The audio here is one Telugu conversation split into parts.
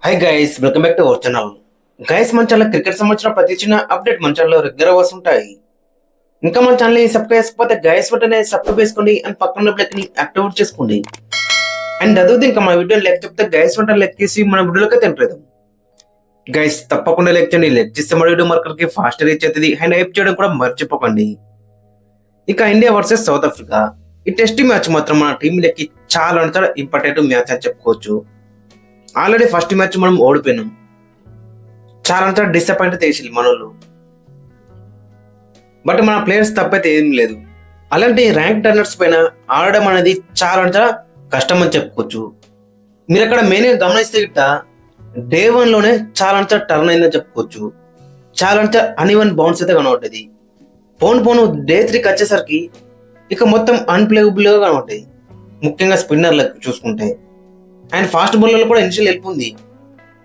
Hi guys, welcome back to our channel. Guys, మన ఛానల్ క్రికెట్ సంబంధించిన ప్రతి చిన్న అప్డేట్ మన ఛానల్లో రెగ్యులర్ వస్తుంటాయి. ఇంకా మన ఛానల్ సబ్స్క్రైబ్ చేసుకోకపోతే గైస్ వెంటనే సబ్స్క్రైబ్ చేసుకోండి అండ్ పక్కన బెల్ ని యాక్టివేట్ చేసుకోండి. అండ్ అదే ఇంకా మన వీడియో లైక్ చెప్తే గైస్ వెంటనే లైక్ చేసి మన వీడియోలోకి తింటారు. గైస్ తప్పకుండా లైక్ చేయండి. లైక్ చేస్తే మన వీడియో మార్కర్కి ఫాస్ట్ రీచ్ అవుతుంది. అండ్ హైప్ చేయడం కూడా మర్చిపోకండి. ఇక ఇండియా వర్సెస్ సౌత్ ఆఫ్రికా ఈ టెస్ట్ మ్యాచ్ మాత్రం మన టీంలకి చాలా ఇంపార్టెంట్ మ్యాచ్ అని చెప్పుకోవచ్చు. ఆల్రెడీ ఫస్ట్ మ్యాచ్ మనం ఓడిపోయినాం. చాలా డిసప్పాయింట్ చేసింది మనోళ్ళు. బట్ మన ప్లేయర్స్ తప్పైతే ఏం లేదు. అలాంటి ర్యాంక్ టర్నర్స్ పైన ఆడడం అనేది చాలా కష్టం అని చెప్పుకోవచ్చు. మీరు అక్కడ మెయిన్గా గమనిస్తే గిట్ట డే 1 లోనే చాలా టర్న్ అయిందని చెప్పుకోవచ్చు. చాలా అన్ఈవెన్ బౌన్స్ అయితే కనబడ్డది. పోను డే 3కి వచ్చేసరికి ఇక మొత్తం అన్ప్లేయబుల్ గా కనబడ్డాయి. ముఖ్యంగా స్పిన్నర్లకు చూసుకుంటే అండ్ ఫాస్ట్ బౌలర్లు కూడా ఇనిషియల్ హెల్ప్ ఉంది.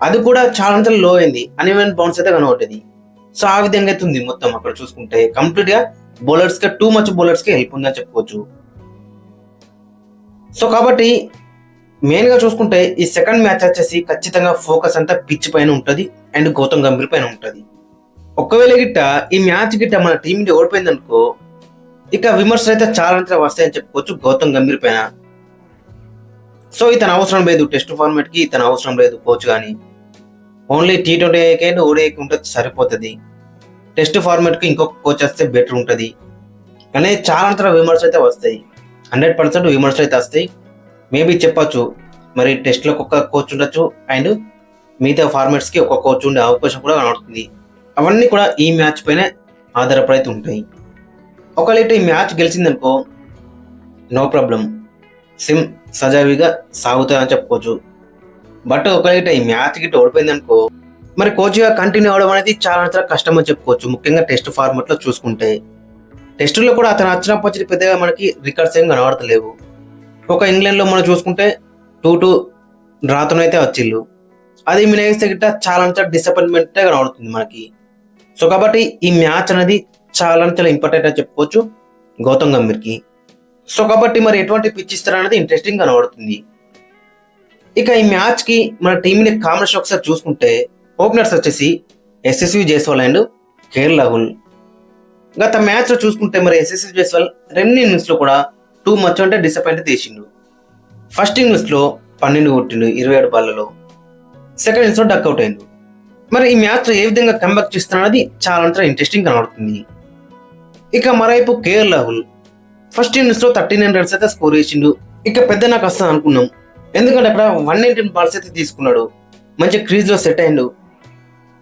అది కూడా చాలా లో అయింది. అన్ఈవెన్ బౌన్స్ అయితే కనబడ్డది. సో ఆ విధంగా అయితే ఉంది మొత్తం అక్కడ చూసుకుంటే. కంప్లీట్ గా బౌలర్స్ కి టూ మచ్ బౌలర్స్ కి హెల్ప్ ఉందని చెప్పుకోవచ్చు. సో కాబట్టి మెయిన్ గా చూసుకుంటే ఈ సెకండ్ మ్యాచ్ వచ్చేసి ఖచ్చితంగా ఫోకస్ అంతా పిచ్ పైన ఉంటది అండ్ గౌతమ్ గంభీర్ పైన ఉంటది. ఒకవేళ గిట్ట ఈ మ్యాచ్ గిట్ట మన టీం ఓడిపోయింది అనుకో, ఇక విమర్శలు అయితే చాలా వస్తాయని చెప్పుకోవచ్చు గౌతమ్ గంభీర్ పైన. సో ఇతను అవసరం లేదు, టెస్ట్ ఫార్మాట్ కి ఇతను అవసరం లేదు కోచ్ కానీ. ఓన్లీ T20 ఓడిఐకి ఉంటే సరిపోతుంది. టెస్ట్ ఫార్మాట్ కి ఇంకొక కోచ్ వస్తే బెటర్ ఉంటుంది కానీ చాలా విమర్శలు అయితే వస్తాయి. 100% విమర్శలు అయితే వస్తాయి. మేబీ చెప్పచ్చు మరి టెస్ట్ లో ఒక్కొక్క కోచ్ ఉండొచ్చు అండ్ మిగతా ఫార్మాట్స్ కి ఒక్కొక్క కోచ్ ఉండే అవకాశం కూడా కనబడుతుంది. అవన్నీ కూడా ఈ మ్యాచ్ పైన ఆధారపడి ఉంటాయి. ఒకవేళ ఈ మ్యాచ్ గెలిచిందనుకో నో ప్రాబ్లం, సిమ్ సజావిగా సాగుతాయని చెప్పుకోవచ్చు. బట్ ఒకవేళ ఈ మ్యాచ్ గిట్ట ఓడిపోయింది అనుకో, మరి కోచ్గా కంటిన్యూ అవడం అనేది చాలా కష్టం అని చెప్పుకోవచ్చు. ముఖ్యంగా టెస్ట్ ఫార్మాట్ లో చూసుకుంటే టెస్టులో కూడా అతను వచ్చినప్పటి పెద్దగా మనకి రికార్డ్స్ ఏం కనబడతలేవు. ఒక ఇంగ్లాండ్ లో మనం చూసుకుంటే 2-2 డ్రాతోనైతే వచ్చిళ్ళు. అది మినేస్తే గిట్ట చాలా డిసప్పాయింట్మెంట్ కనబడుతుంది మనకి. సో కాబట్టి ఈ మ్యాచ్ అనేది చాలా ఇంపార్టెంట్ అని చెప్పుకోవచ్చు గౌతమ్ గంభీర్కి. సో కాబట్టి మరి ఎటువంటి పిచ్ ఇస్తారనేది ఇంట్రెస్టింగ్ కనబడుతుంది. ఇక ఈ మ్యాచ్ కి మన టీంని కాంబినేషన్ ఒకసారి చూసుకుంటే ఓపెనర్స్ వచ్చేసి యశస్వి జైస్వాల్ అండ్ కేఎల్ రాహుల్. గత మ్యాచ్ లో చూసుకుంటే మరి యశస్వి జైస్వాల్ 2 innings లో కూడా టూ మచ్ అంటే డిసప్పాయింట్ తీసిండు. ఫస్ట్ ఇన్నింగ్స్ లో 12 కొట్టిండు 27 బాళ్లలో. సెకండ్ ఇన్నింగ్స్ లో డక్అవుట్ అయిండు. మరి ఈ మ్యాచ్ లో ఏ విధంగా కంబ్యాక్ చేస్తారన్నది చాలా ఇంట్రెస్టింగ్ కనబడుతుంది. ఇక మరోవైపు కేఎల్ రాహుల్ ఫస్ట్ ఇన్నింగ్స్ లో 39 runs అయితే స్కోర్ చేసిండు. ఇక పెద్ద నాకు వస్తుంది అనుకున్నాం, ఎందుకంటే అక్కడ 119 balls అయితే తీసుకున్నాడు. మంచి క్రీజ్ లో సెట్ అయ్యిండు.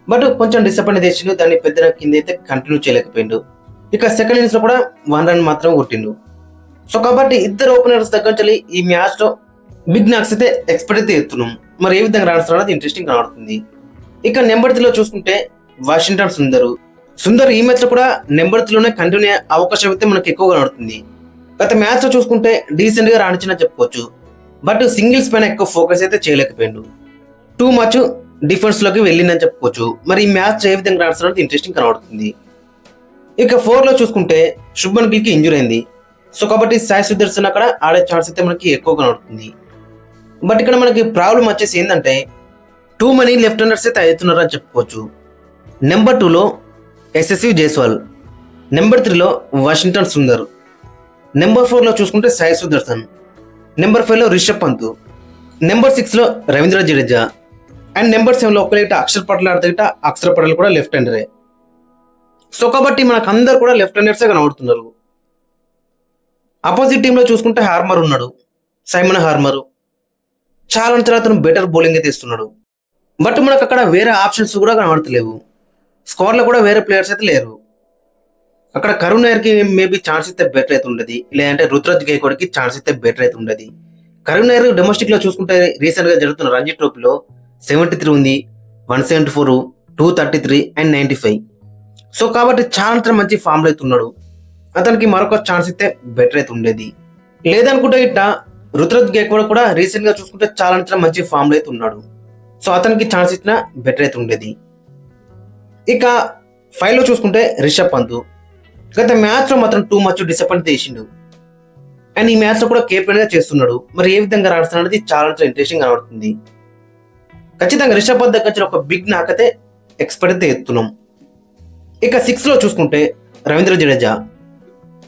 బట్ కొంచెం డిసప్పాయింట్ చేసిండు. దాన్ని పెద్ద కింద అయితే కంటిన్యూ చేయలేకపోయిండు. ఇక సెకండ్ ఇన్నింగ్స్ లో కూడా 1 run మాత్రం కొట్టిండు. సో కాబట్టి ఇద్దరు ఓపెనర్స్ దగ్గర ఈ మ్యాచ్ లో బిగ్ నాక్స్ అయితే ఎక్స్పెక్ట్ అయితే ఎత్తున్నాం. మరి ఏ విధంగా రాణిస్తారు అనేది ఇంట్రెస్టింగ్ కనబడుతుంది. ఇక నెంబర్ 3 లో చూసుకుంటే వాషింగ్టన్ సుందర్ ఈ మ్యాచ్ లో కూడా నెంబర్ 3 లోనే కంటిన్యూ అయ్యే అవకాశం అయితే మనకి ఎక్కువ కనబడుతుంది. గత మ్యాచ్ లో చూసుకుంటే డీసెంట్ గా రాణించిన చెప్పుకోవచ్చు. బట్ సింగిల్స్ పైన ఎక్కువ ఫోకస్ అయితే చేయలేకపోయిండు. టూ మచ్ డిఫెన్స్ లోకి వెళ్ళిందని చెప్పుకోవచ్చు. మరి ఈ మ్యాచ్ ఏ విధంగా రాణిస్తున్నది ఇంట్రెస్టింగ్ కనబడుతుంది. ఇక 4 లో చూసుకుంటే శుభ్మన్ గిల్ కి ఇంజురీ అయింది. సో కాబట్టి సాయి సుదర్శన్ అక్కడ ఆడే ఛాన్స్ అయితే మనకి ఎక్కువ కనబడుతుంది. బట్ ఇక్కడ మనకి ప్రాబ్లం వచ్చేసి ఏంటంటే టూ మనీ లెఫ్ట్ హ్యాండర్స్ అయితే అవుతున్నారు అని చెప్పుకోవచ్చు. నెంబర్ 2 లో యశస్వి జైస్వాల్, నెంబర్ 3 లో వాషింగ్టన్ సుందర్, నెంబర్ 4 లో చూసుకుంటే సాయి సుదర్శన్, నెంబర్ 5 లో రిషబ్ పంత్, నెంబర్ 6 లో రవీంద్ర జడేజా అండ్ నెంబర్ 7 లో ఒకవేళ అక్షర్ పటేల్ ఆడితే అక్షర్ పటేల్ కూడా లెఫ్ట్ హ్యాండరే. సో కాబట్టి మనకు అందరు కూడా లెఫ్ట్ హ్యాండర్సే కనబడుతున్నారు. అపోజిట్ టీంలో చూసుకుంటే హార్మర్ ఉన్నాడు, సైమన్ హార్మర్. చాలా అతను బెటర్ బౌలింగ్ అయితే ఇస్తున్నాడు. బట్ మనకు అక్కడ వేరే ఆప్షన్స్ కూడా కనబడతలేవు. స్కోర్లో కూడా వేరే ప్లేయర్స్ అయితే లేరు. అక్కడ కరుణ్ నాయర్కి మేబీ ఛాన్స్ అయితే బెటర్ అయితే ఉండదు, లేదంటే రుతురాజ్ గైక్వాడ్కి ఛాన్స్ అయితే బెటర్ అయితే ఉండదు. కరుణ్ నాయర్ డొమెస్టిక్ లో చూసుకుంటే రీసెంట్ గా జరుగుతున్న రంజీ ట్రోఫీలో 73 ఉంది, 174, 233 అండ్ 95. సో కాబట్టి చాలా మంచి ఫామ్ లో అయితే ఉన్నాడు. అతనికి మరొక ఛాన్స్ అయితే బెటర్ అయితే ఉండేది. లేదనుకుంటే ఇట్ట రుతురాజ్ గైక్వాడ్ కూడా రీసెంట్ గా చూసుకుంటే చాలా మంచి ఫామ్ లో అయితే ఉన్నాడు. సో అతనికి ఛాన్స్ ఇచ్చిన బెటర్ అయితే ఉండేది. ఇక 5 లో చూసుకుంటే రిషబ్ పంత్ గత మ్యాచ్ లో మాత్రం టూ మచ్ డిసప్పాయింట్ చేసిండు అండ్ ఈ మ్యాచ్ లో కూడా కేప్టెన్ గా చేస్తున్నాడు. మరి ఏ విధంగా రాణిస్తున్నాడు అనేది చాలా ఇంట్రెస్టింగ్ కనబడుతుంది. ఖచ్చితంగా రిషబ్ పంత్ దగ్గర నుంచి ఒక బిగ్ నాకైతే ఎక్స్పెక్ట్ అయితే ఎత్తున్నాం. ఇక 6 లో చూసుకుంటే రవీంద్ర జడేజా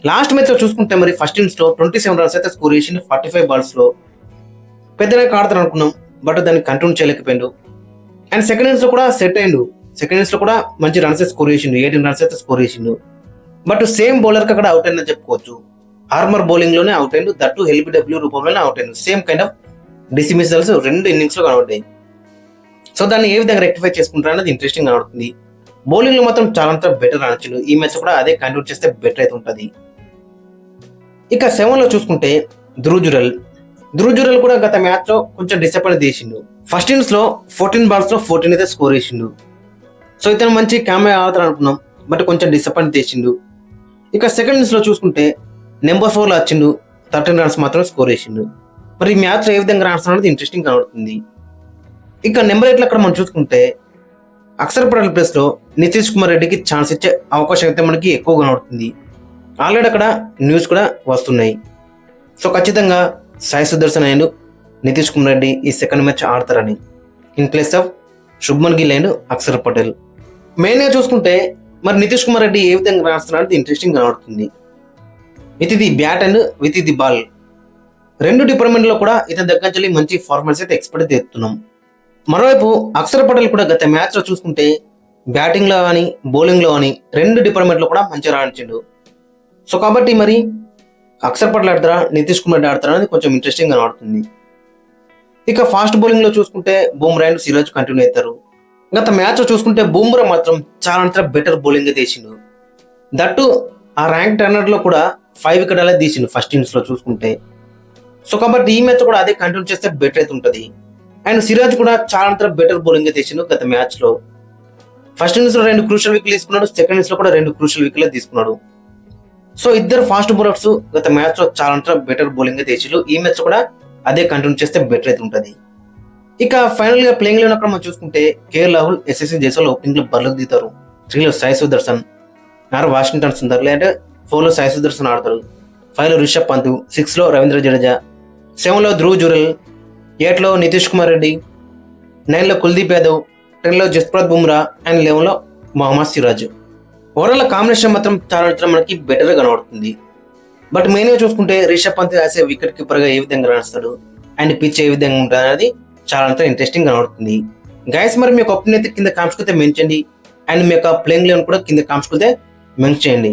లాస్ట్ మ్యాచ్ లో చూసుకుంటే మరి ఫస్ట్ ఇన్నింగ్స్ లో 27 రన్స్ అయితే స్కోర్ చేసిండు 45 బాల్స్ లో. పెద్దగా ఆడతారు అనుకున్నాం, బట్ దాన్ని కంటిన్యూ చేయలేకపోయిండు. అండ్ సెకండ్ ఇన్నింగ్స్ లో కూడా సెట్ అయ్యిండు. సెకండ్ ఇన్నింగ్స్ లో కూడా మంచి రన్స్ స్కోర్ చేసిండు, 18 రన్స్ అయితే స్కోర్ చేసిండు. బట్ సేమ్ బౌలర్ కి అక్కడ అవుట్ అయిందని చెప్పుకోవచ్చు. ఆర్మర్ బౌలింగ్ లోనే అవుట్ అయిండు, దట్టు ఎల్బిడబ్ల్యూ రూపంలోనే అవుట్ అయిండు. సేమ్ కైండ్ ఆఫ్ డిసిమిసల్స్ 2 ఇన్నింగ్స్ లో కనబడ్డాయి. సో దాన్ని ఏ విధంగా రెక్టిఫై చేసుకుంటారు అనేది ఇంట్రెస్టింగ్ కనబడుతుంది. బౌలింగ్ లో మాత్రం చాలా బెటర్ ఆడించిండు. ఈ మ్యాచ్ కూడా అదే కంటిన్యూ చేస్తే బెటర్ అయితే ఉంటుంది. ఇక 7 లో చూసుకుంటే ధ్రువ్ జురెల్ కూడా గత మ్యాచ్ లో కొంచెం డిసప్పాయింట్ చేసిండు. ఫస్ట్ ఇన్నింగ్స్ లో 14 బాల్స్ లో 14 అయితే స్కోర్ చేసిండు. సో ఇతను మంచి క్యామెరా ఆడతారు అనుకున్నాం, బట్ కొంచెం డిసప్పాయింట్ చేసిండు. ఇక సెకండ్ ఇన్నింగ్స్ లో చూసుకుంటే నెంబర్ 4 లో వచ్చిండు, 13 రన్స్ మాత్రం స్కోర్ చేసిండు. మరి ఈ మ్యాచ్ లో ఏ విధంగా రాణిస్తాడు అనేది ఇంట్రెస్టింగ్ కనబడుతుంది. ఇక నెంబర్ 8 లో అక్కడ మనం చూసుకుంటే అక్షర్ పటేల్ ప్లేస్ లో నితీష్ కుమార్ రెడ్డికి ఛాన్స్ ఇచ్చే అవకాశం అయితే మనకి ఎక్కువ కనబడుతుంది. ఆల్రెడీ అక్కడ న్యూస్ కూడా వస్తున్నాయి. సో ఖచ్చితంగా సాయి సుదర్శన్ అండ్ నితీష్ కుమార్ రెడ్డి ఈ సెకండ్ మ్యాచ్ ఆడతారని, in place of Shubman Gill and Axar Patel. మెయిన్గా చూసుకుంటే మరి నితీష్ కుమార్ రెడ్డి ఏ విధంగా రాస్తున్నాడు ఇంట్రెస్టింగ్ కనబడుతుంది. With the bat and with the ball 2 department లో కూడా ఇతని దగ్గర నుంచి మంచి పర్ఫార్మెన్స్ అయితే ఎక్స్పెక్ట్ చేస్తున్నాం. మరోవైపు అక్షర్ పటేల్ కూడా గత మ్యాచ్ లో చూసుకుంటే బ్యాటింగ్ లో కానీ బౌలింగ్ లో కానీ 2 డిపార్ట్మెంట్ లో కూడా మంచిగా రాణించాడు. సో కాబట్టి మరి అక్షర్ పటేల్ ఆడతారా నితీష్ కుమార్ రెడ్డి ఆడతారా అనేది కొంచెం ఇంట్రెస్టింగ్ కనబడుతుంది. ఇక ఫాస్ట్ బౌలింగ్ లో చూసుకుంటే బుమ్రా అండ్ సిరాజ్ కంటిన్యూ అవుతారు. గత మ్యాచ్ లో చూసుకుంటే బుమ్రా మాత్రం చాలా బెటర్ బౌలింగ్ తీసిండు. దట్టు ఆ ర్యాంక్ టర్నర్ లో కూడా 5 వికెట్ తీసిండు ఫస్ట్ ఇన్నింగ్స్ లో చూసుకుంటే. సో కాబట్టి ఈ మ్యాచ్ కూడా అదే కంటిన్యూ చేస్తే బెటర్ అయితే ఉంటుంది. అండ్ సిరాజ్ కూడా చాలా బెటర్ బౌలింగ్ తీసిండు గత మ్యాచ్ లో. ఫస్ట్ ఇన్నింగ్స్ లో 2 క్రూషియల్ వికెట్లు తీసుకున్నాడు, సెకండ్ ఇన్నింగ్స్ లో కూడా 2 క్రూషియల్ వికెట్లు తీసుకున్నాడు. సో ఇద్దరు ఫాస్ట్ బౌలర్స్ గత మ్యాచ్ లో చాలా బెటర్ బౌలింగ్ తీసిండు. ఈ మ్యాచ్ కూడా అదే కంటిన్యూ చేస్తే బెటర్ అయితే ఉంటుంది. ఇక ఫైనల్ గా ప్లేయింగ్ లో అక్కడ మనం చూసుకుంటే KL Rahul, SSC Jaiswal opening లో బర్లకు దిగుతారు. 3 లో సాయి సుదర్శన్, 4 వాషింగ్టన్ సుందర్, లేదంటే 4 లో సాయి సుదర్శన్ ఆడతారు. 5 లో రిషబ్ పంత్, 6 లో రవీంద్ర జడేజా, 7 లో ధ్రువ్ జురెల్, 8 లో నితీష్ కుమార్ రెడ్డి, 9 లో కుల్దీప్ యాదవ్, 10 లో జస్ప్రీత్ బుమ్రా అండ్ 11 లో మొహమ్మద్ సిరాజ్. ఓవరాల్ కాంబినేషన్ మాత్రం చాలా మనకి బెటర్ గా కనబడుతుంది. బట్ మెయిన్ గా చూసుకుంటే Rishabh Pant as a wicketkeeper గా ఏ విధంగా రాణిస్తాడు అండ్ పిచ్ ఏ విధంగా ఉంటుంది అనేది చాలా ఇంట్రెస్టింగ్ కనబడుతుంది. గైస్ మరి మీ యొక్క ఒపీనియన్ అయితే కింద కామెంట్స్ అయితే మెన్షన్ చేయండి. అండ్ మీ యొక్క ప్లేయింగ్ లెవెన్ కూడా కింద కామెంట్స్ అయితే మెన్షన్ చేయండి.